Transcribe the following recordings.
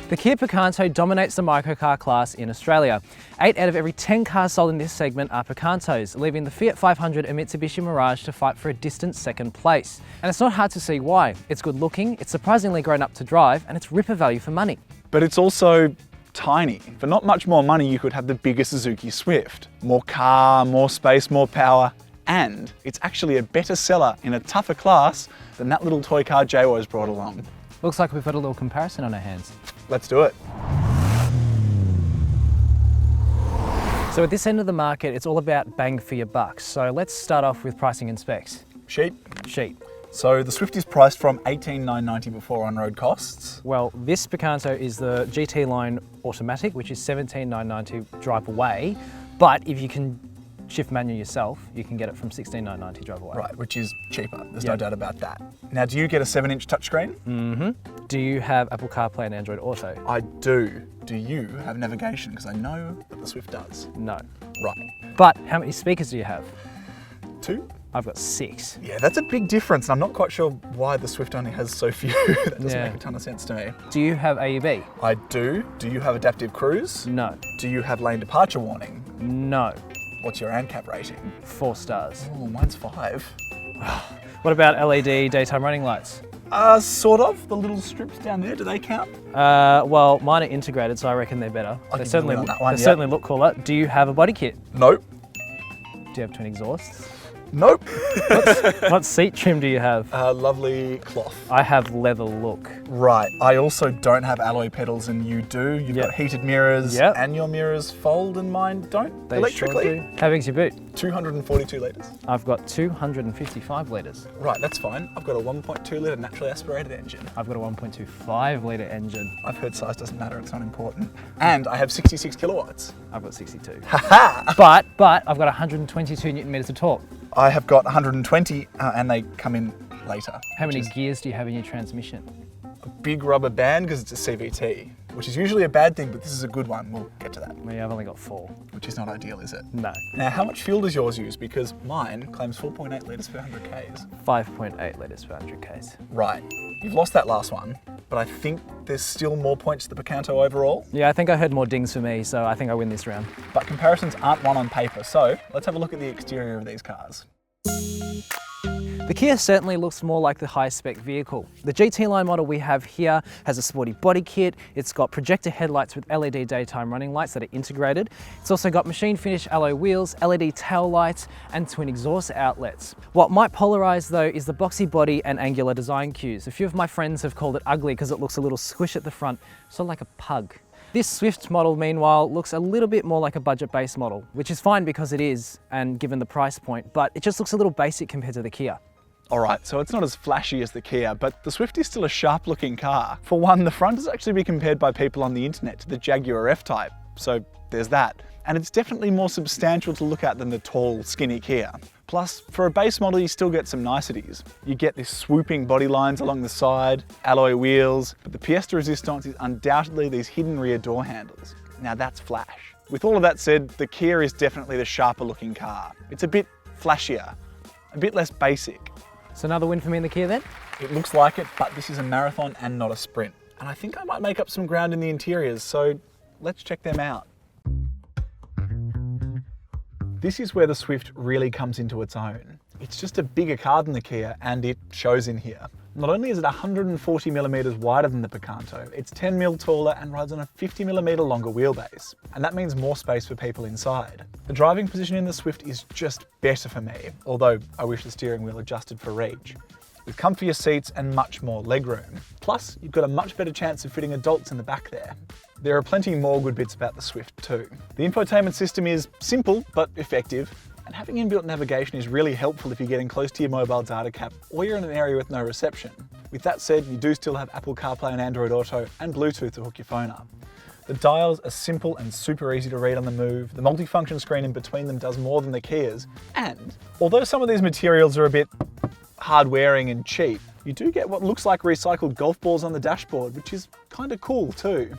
The Kia Picanto dominates the microcar class in Australia. 8 out of every 10 cars sold in this segment are Picantos, leaving the Fiat 500 and Mitsubishi Mirage to fight for a distant second place. And it's not hard to see why. It's good looking, it's surprisingly grown up to drive, and it's ripper value for money. But it's also tiny. For not much more money, you could have the bigger Suzuki Swift. More car, more space, more power, and it's actually a better seller in a tougher class than that little toy car J-Wo's brought along. Looks like we've got a little comparison on our hands. Let's do it. So at this end of the market, it's all about bang for your buck. So let's start off with pricing and specs. Sheet. So the Swift is priced from $18,990 before on-road costs. Well, this Picanto is the GT line automatic, which is $17,990 drive away. But if you can shift manual yourself, you can get it from $16,990 drive away. Right, which is cheaper. There's no doubt about that. Now, do you get a 7-inch touchscreen? Mm-hmm. Do you have Apple CarPlay and Android Auto? I do. Do you have navigation? Because I know that the Swift does. No. Right. But how many speakers do you have? 2? I've got 6. Yeah, that's a big difference. And I'm not quite sure why the Swift only has so few. That doesn't make a ton of sense to me. Do you have AEB? I do. Do you have adaptive cruise? No. Do you have lane departure warning? No. What's your ANCAP rating? 4 stars. Oh, mine's 5. What about LED daytime running lights? Sort of. The little strips down there, do they count? Well, mine are integrated, so I reckon they're better. They certainly look cooler. Do you have a body kit? Nope. Do you have twin exhausts? Nope. What seat trim do you have? Lovely cloth. I have leather look. Right. I also don't have alloy pedals and you do. You've got heated mirrors and your mirrors fold and mine don't They electrically. Sure do. How big's your boot? 242 litres. I've got 255 litres. Right, that's fine. I've got a 1.2 litre naturally aspirated engine. I've got a 1.25 litre engine. I've heard size doesn't matter, it's not important. And I have 66 kilowatts. I've got 62. Haha! But I've got 122 Newton meters of torque. I have got 120 and they come in later. How many gears do you have in your transmission? A big rubber band because it's a CVT, which is usually a bad thing, but this is a good one. We'll get to that. Yeah, I've only got 4. Which is not ideal, is it? No. Now, how much fuel does yours use? Because mine claims 4.8 litres per 100 Ks. 5.8 litres per 100 Ks. Right. You've lost that last one, but I think there's still more points to the Picanto overall. Yeah, I think I heard more dings for me, so I think I win this round. But comparisons aren't one on paper, so let's have a look at the exterior of these cars. The Kia certainly looks more like the high-spec vehicle. The GT line model we have here has a sporty body kit, it's got projector headlights with LED daytime running lights that are integrated, it's also got machine finish alloy wheels, LED tail lights and twin exhaust outlets. What might polarise though is the boxy body and angular design cues. A few of my friends have called it ugly because it looks a little squish at the front, sort of like a pug. This Swift model, meanwhile, looks a little bit more like a budget-based model, which is fine because it is, and given the price point, but it just looks a little basic compared to the Kia. All right, so it's not as flashy as the Kia, but the Swift is still a sharp-looking car. For one, the front has actually been compared by people on the internet to the Jaguar F-Type, so there's that. And it's definitely more substantial to look at than the tall, skinny Kia. Plus, for a base model, you still get some niceties. You get this swooping body lines along the side, alloy wheels, but the pièce de résistance is undoubtedly these hidden rear door handles. Now that's flash. With all of that said, the Kia is definitely the sharper looking car. It's a bit flashier, a bit less basic. So another win for me in the Kia then? It looks like it, but this is a marathon and not a sprint. And I think I might make up some ground in the interiors, so let's check them out. This is where the Swift really comes into its own. It's just a bigger car than the Kia, and it shows in here. Not only is it 140mm wider than the Picanto, it's 10mm taller and rides on a 50mm longer wheelbase. And that means more space for people inside. The driving position in the Swift is just better for me, although I wish the steering wheel adjusted for reach. With comfier seats and much more legroom. Plus, you've got a much better chance of fitting adults in the back there. There are plenty more good bits about the Swift too. The infotainment system is simple but effective, and having inbuilt navigation is really helpful if you're getting close to your mobile data cap or you're in an area with no reception. With that said, you do still have Apple CarPlay and Android Auto and Bluetooth to hook your phone up. The dials are simple and super easy to read on the move, the multifunction screen in between them does more than the Kia's, and although some of these materials are a bit hard-wearing and cheap, you do get what looks like recycled golf balls on the dashboard, which is kind of cool too.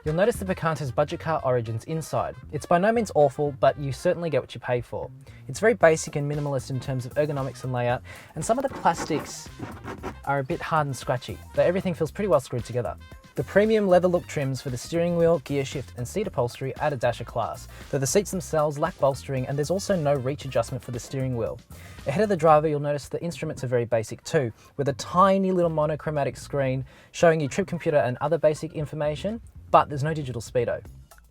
You'll notice the Picanto's budget car origins inside. It's by no means awful, but you certainly get what you pay for. It's very basic and minimalist in terms of ergonomics and layout, and some of the plastics are a bit hard and scratchy, though everything feels pretty well screwed together. The premium leather look trims for the steering wheel, gear shift and seat upholstery add a dash of class, though the seats themselves lack bolstering and there's also no reach adjustment for the steering wheel. Ahead of the driver, you'll notice the instruments are very basic too, with a tiny little monochromatic screen showing you trip computer and other basic information, but there's no digital speedo.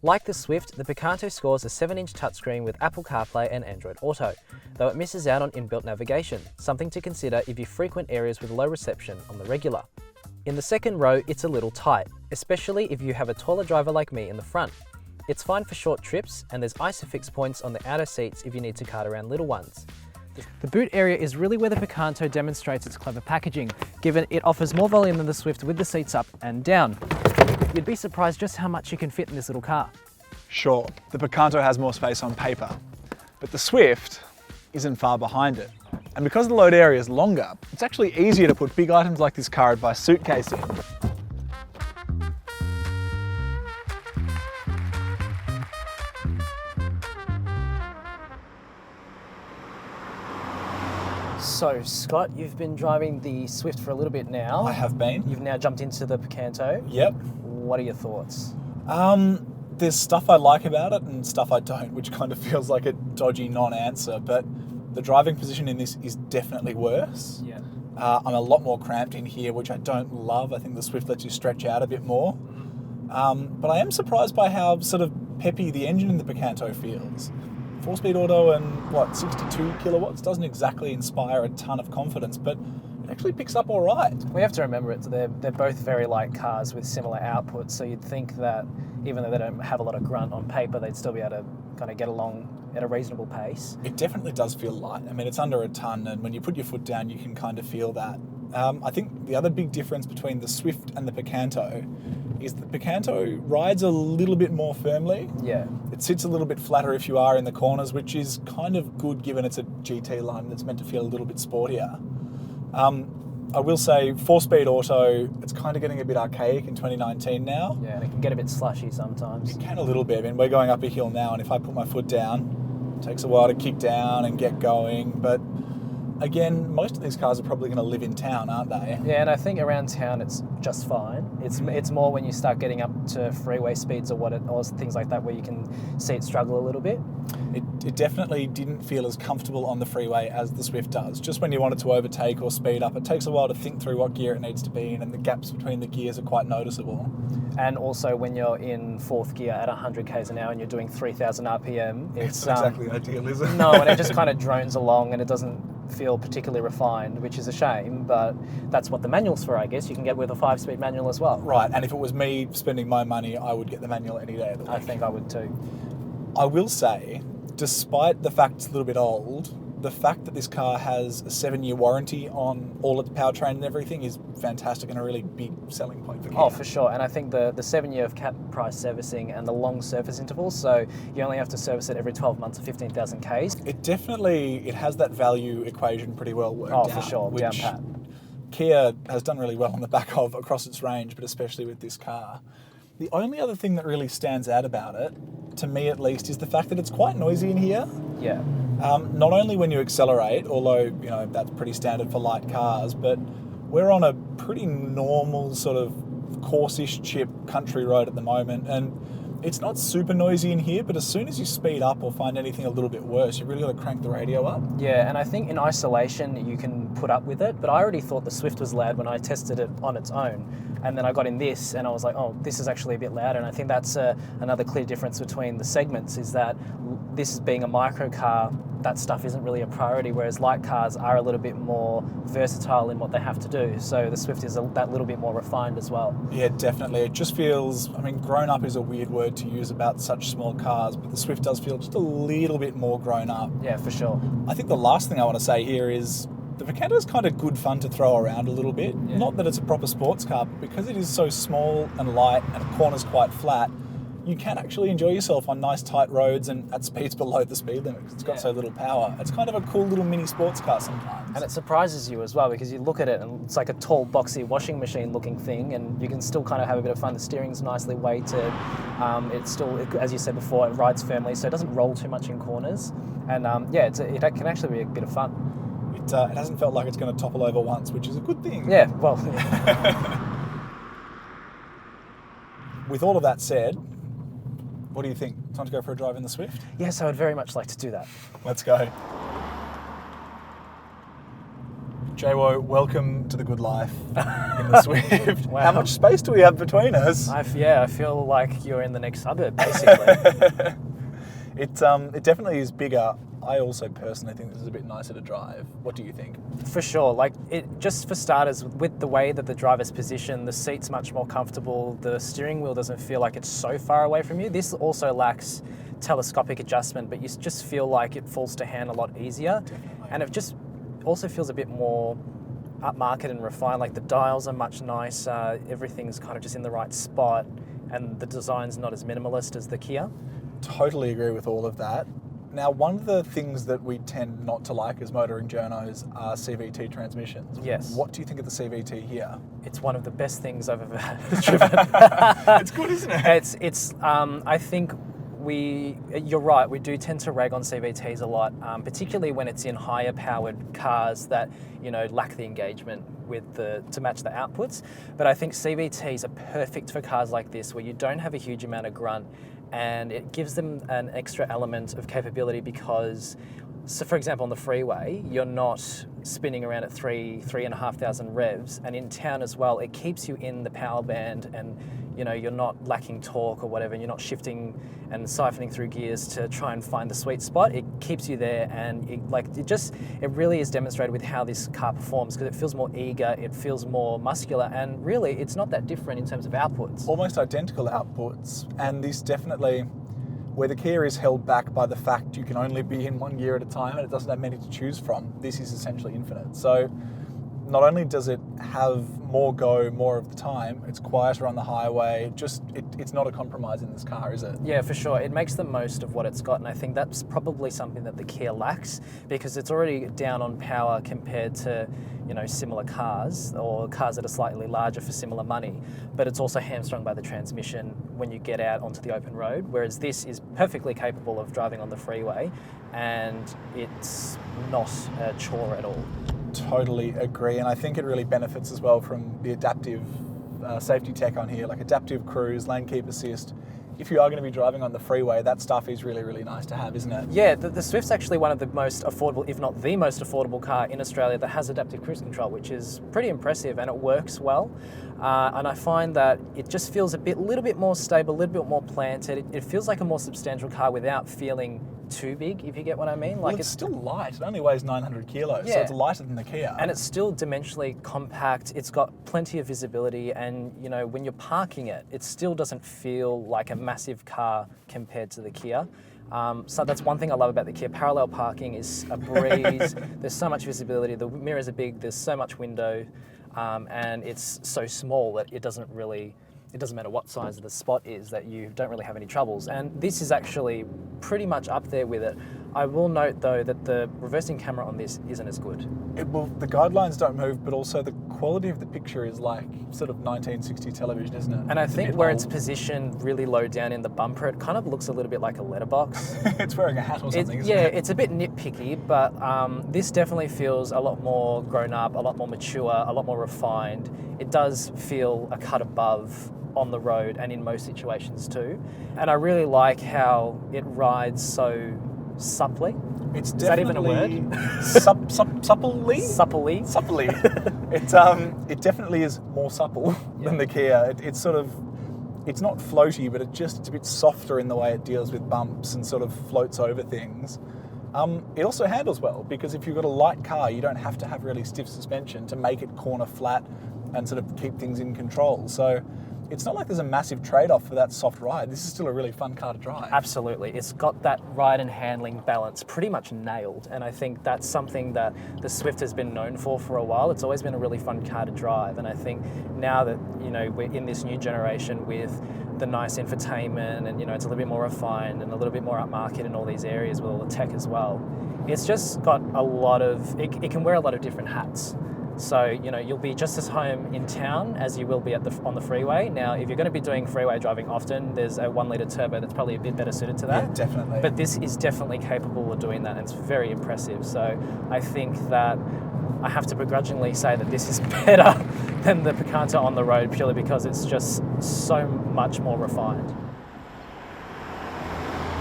Like the Swift, the Picanto scores a 7-inch touchscreen with Apple CarPlay and Android Auto, though it misses out on inbuilt navigation, something to consider if you frequent areas with low reception on the regular. In the second row, it's a little tight, especially if you have a taller driver like me in the front. It's fine for short trips, and there's ISOFIX points on the outer seats if you need to cart around little ones. The boot area is really where the Picanto demonstrates its clever packaging, given it offers more volume than the Swift with the seats up and down. You'd be surprised just how much you can fit in this little car. Sure, the Picanto has more space on paper, but the Swift isn't far behind it. And because the load area is longer, it's actually easier to put big items like this car advice suitcase in. So Scott, you've been driving the Swift for a little bit now. I have been. You've now jumped into the Picanto. Yep. What are your thoughts? There's stuff I like about it and stuff I don't, which kind of feels like a dodgy non-answer, but the driving position in this is definitely worse. Yeah. I'm a lot more cramped in here, which I don't love. I think the Swift lets you stretch out a bit more. But I am surprised by how sort of peppy the engine in the Picanto feels. 4-speed auto and 62 kilowatts doesn't exactly inspire a ton of confidence, but it actually picks up all right. We have to remember they're both very light cars with similar outputs, so you'd think that even though they don't have a lot of grunt on paper, they'd still be able to kind of get along at a reasonable pace. It definitely does feel light. I mean, it's under a ton, and when you put your foot down, you can kind of feel that. I think the other big difference between the Swift and the Picanto is the Picanto rides a little bit more firmly. Yeah. It sits a little bit flatter if you are in the corners, which is kind of good given it's a GT line that's meant to feel a little bit sportier. I will say 4-speed auto, it's kind of getting a bit archaic in 2019 now. Yeah, and it can get a bit slushy sometimes. It can a little bit. I mean, we're going up a hill now, and if I put my foot down, it takes a while to kick down and get going, but again, most of these cars are probably going to live in town, aren't they? Yeah, and I think around town it's just fine. It's more when you start getting up to freeway speeds or things like that where you can see it struggle a little bit. It definitely didn't feel as comfortable on the freeway as the Swift does. Just when you want it to overtake or speed up, it takes a while to think through what gear it needs to be in, and the gaps between the gears are quite noticeable. And also when you're in 4th gear at 100 k's an hour and you're doing 3,000 RPM, it's not exactly ideal, is it? No, and it just kind of drones along and it doesn't feel particularly refined, which is a shame, but that's what the manual's for, I guess. You can get with a 5-speed manual as well. Right, and if it was me spending my money, I would get the manual any day of the week. I think I would too. I will say, despite the fact it's a little bit old, the fact that this car has a 7-year warranty on all its powertrain and everything is fantastic and a really big selling point for Kia. Oh, for sure. And I think the 7-year of cap price servicing and the long service intervals, so you only have to service it every 12 months or 15,000 Ks. It has that value equation pretty well worked out. Oh, for sure. Down pat. Kia has done really well on the back of across its range, but especially with this car. The only other thing that really stands out about it, to me at least, is the fact that it's quite noisy in here. Yeah. Not only when you accelerate, although that's pretty standard for light cars, but we're on a pretty normal sort of coarse-ish chip country road at the moment, and it's not super noisy in here, but as soon as you speed up or find anything a little bit worse, you really got to crank the radio up. Yeah, and I think in isolation you can put up with it, but I already thought the Swift was loud when I tested it on its own. And then I got in this and I was like, oh, this is actually a bit louder. And I think that's another clear difference between the segments, is that this is being a micro car, that stuff isn't really a priority, whereas light cars are a little bit more versatile in what they have to do. So the Swift is that little bit more refined as well. Yeah, definitely. It just feels, grown up is a weird word to use about such small cars, but the Swift does feel just a little bit more grown up. Yeah, for sure. I think the last thing I want to say here is the Picanto is kind of good fun to throw around a little bit. Yeah. Not that it's a proper sports car, but because it is so small and light and the corner's quite flat, you can actually enjoy yourself on nice tight roads and at speeds below the speed limit. It's got so little power. It's kind of a cool little mini sports car sometimes. And it surprises you as well, because you look at it and it's like a tall, boxy washing machine looking thing, and you can still kind of have a bit of fun. The steering's nicely weighted. It's still, as you said before, it rides firmly, so it doesn't roll too much in corners. And it can actually be a bit of fun. It hasn't felt like it's going to topple over once, which is a good thing. Yeah, well. Yeah. With all of that said, what do you think? Time to go for a drive in the Swift? Yes, I would very much like to do that. Let's go. JWO, welcome to the good life in the Swift. Wow. How much space do we have between us? I feel like you're in the next suburb, basically. It definitely is bigger. I also personally think this is a bit nicer to drive. What do you think? For sure. Like, just for starters, with the way that the driver's positioned, the seat's much more comfortable. The steering wheel doesn't feel like it's so far away from you. This also lacks telescopic adjustment, but you just feel like it falls to hand a lot easier. Definitely. And it just also feels a bit more upmarket and refined. Like, the dials are much nicer. Everything's kind of just in the right spot, and the design's not as minimalist as the Kia. Totally agree with all of that. Now, one of the things that we tend not to like as motoring journos are CVT transmissions. Yes. What do you think of the CVT here? It's one of the best things I've ever driven. It's good, isn't it? I think you're right, we do tend to rag on CVTs a lot, particularly when it's in higher powered cars that, lack the engagement to match the outputs. But I think CVTs are perfect for cars like this, where you don't have a huge amount of grunt, and it gives them an extra element of capability because, so for example, on the freeway, you're not spinning around at 3,500 revs, and in town as well, it keeps you in the power band, and you're not lacking torque or whatever, and you're not shifting and siphoning through gears to try and find the sweet spot. It keeps you there, and it really is demonstrated with how this car performs, because it feels more eager, it feels more muscular, and really it's not that different in terms of outputs. Almost identical outputs, and this definitely, where the Kia is held back by the fact you can only be in one gear at a time and it doesn't have many to choose from, this is essentially infinite. So not only does it have more go more of the time, it's quieter on the highway, it's not a compromise in this car, is it? Yeah, for sure. It makes the most of what it's got, and I think that's probably something that the Kia lacks, because it's already down on power compared to similar cars, or cars that are slightly larger for similar money, but it's also hamstrung by the transmission when you get out onto the open road, whereas this is perfectly capable of driving on the freeway, and it's not a chore at all. Totally agree, and I think it really benefits as well from the adaptive safety tech on here, like adaptive cruise, lane keep assist. If you are going to be driving on the freeway, that stuff is really, really nice to have, isn't it? Yeah, the Swift's actually one of the most affordable, if not the most affordable car in Australia that has adaptive cruise control, which is pretty impressive, and it works well. And I find that it just feels a little bit more stable, a little bit more planted. It feels like a more substantial car without feeling too big, if you get what I mean. Well, it's still light. It only weighs 900 kilos, so it's lighter than the Kia. And it's still dimensionally compact. It's got plenty of visibility, and when you're parking it, it still doesn't feel like a massive car compared to the Kia. So that's one thing I love about the Kia. Parallel parking is a breeze. There's so much visibility. The mirrors are big. There's so much window, and it's so small that it doesn't matter what size the spot is, that you don't really have any troubles. And this is actually pretty much up there with it. I will note though that the reversing camera on this isn't as good. The guidelines don't move, but also the quality of the picture is like sort of 1960 television, isn't it? And I think where it's positioned really low down in the bumper, it kind of looks a little bit like a letterbox. It's wearing a hat or something, isn't it? Yeah, it's a bit nitpicky, but this definitely feels a lot more grown up, a lot more mature, a lot more refined. It does feel a cut above on the road and in most situations too. And I really like how it rides so supplely. It's Is that even a word? Supplely? Supplely. Supplely. It definitely is more supple than the Kia. It's not floaty, but it's a bit softer in the way it deals with bumps and sort of floats over things. It also handles well, because if you've got a light car, you don't have to have really stiff suspension to make it corner flat and sort of keep things in control. So it's not like there's a massive trade-off for that soft ride. This is still a really fun car to drive. Absolutely. It's got that ride and handling balance pretty much nailed, and I think that's something that the Swift has been known for a while. It's always been a really fun car to drive, and I think now that we're in this new generation with the nice infotainment, and it's a little bit more refined and a little bit more upmarket in all these areas with all the tech as well. It's just got a lot of, it can wear a lot of different hats. So, you'll be just as home in town as you will be on the freeway. Now, if you're going to be doing freeway driving often, there's a 1 litre turbo that's probably a bit better suited to that. Yeah, definitely. But this is definitely capable of doing that, and it's very impressive. So I think that I have to begrudgingly say that this is better than the Picanto on the road, purely because it's just so much more refined.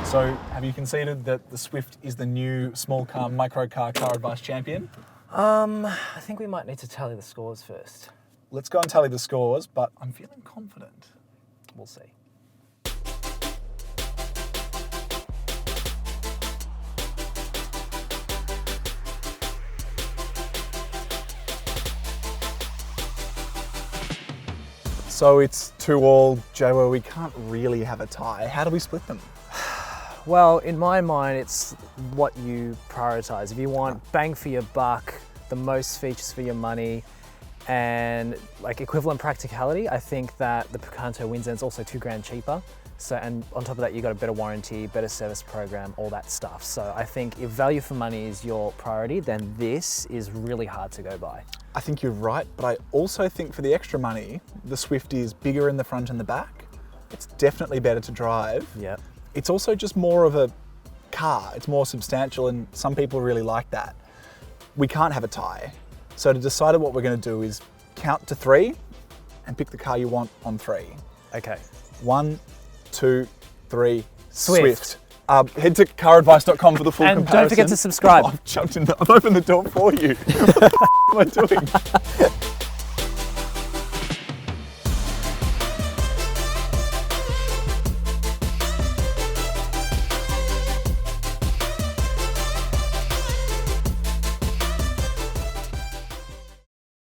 So, have you conceded that the Swift is the new small car, micro car advice champion? I think we might need to tally the scores first. Let's go and tally the scores, but I'm feeling confident. We'll see. So it's 2-2, Joe, we can't really have a tie. How do we split them? Well, in my mind, it's what you prioritize. If you want bang for your buck, the most features for your money, and like equivalent practicality, I think that the Picanto wins, and it's also $2,000 cheaper. So, and on top of that, you got a better warranty, better service program, all that stuff. So I think if value for money is your priority, then this is really hard to go by. I think you're right, but I also think for the extra money, the Swift is bigger in the front and the back. It's definitely better to drive. Yep. It's also just more of a car. It's more substantial, and some people really like that. We can't have a tie. So to decide what we're going to do is count to 3 and pick the car you want on 3. Okay. 1, 2, 3, Swift. Head to caradvice.com for the full And comparison. don't forget to subscribe. I've opened the door for you. What the f am I doing?